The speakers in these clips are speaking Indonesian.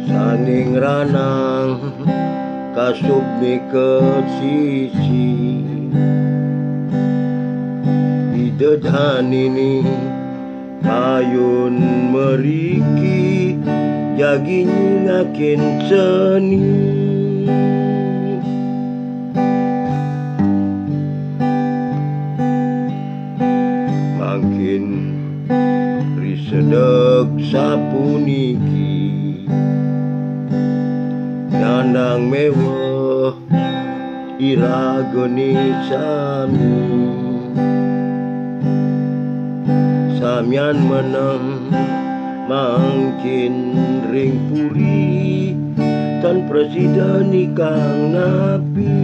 saning ranang kasubmi ke sisi bidedhanini ayun meriki jagi nyingakin seni makin risedek sapuniki nandang mewah iragoni sami samyan menang mangkin ring puri tan presiden ikang napi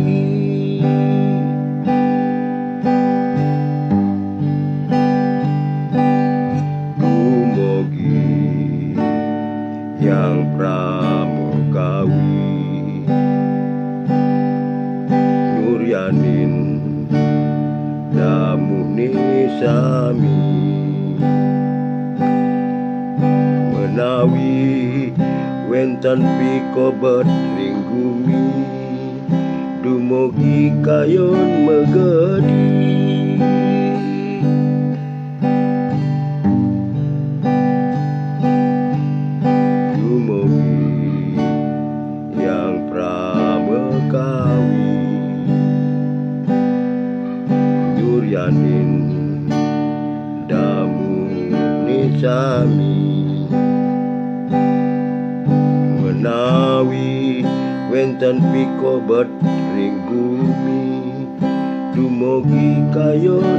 dumugi yang pramukawi nyuryanin damuni sami menawi wenten pikobet ring gumi dumugi kayon megedi dumugi yang pramekawi nyuryanin damuni sami menawi wenten pikobet ring gumi dumugi kayon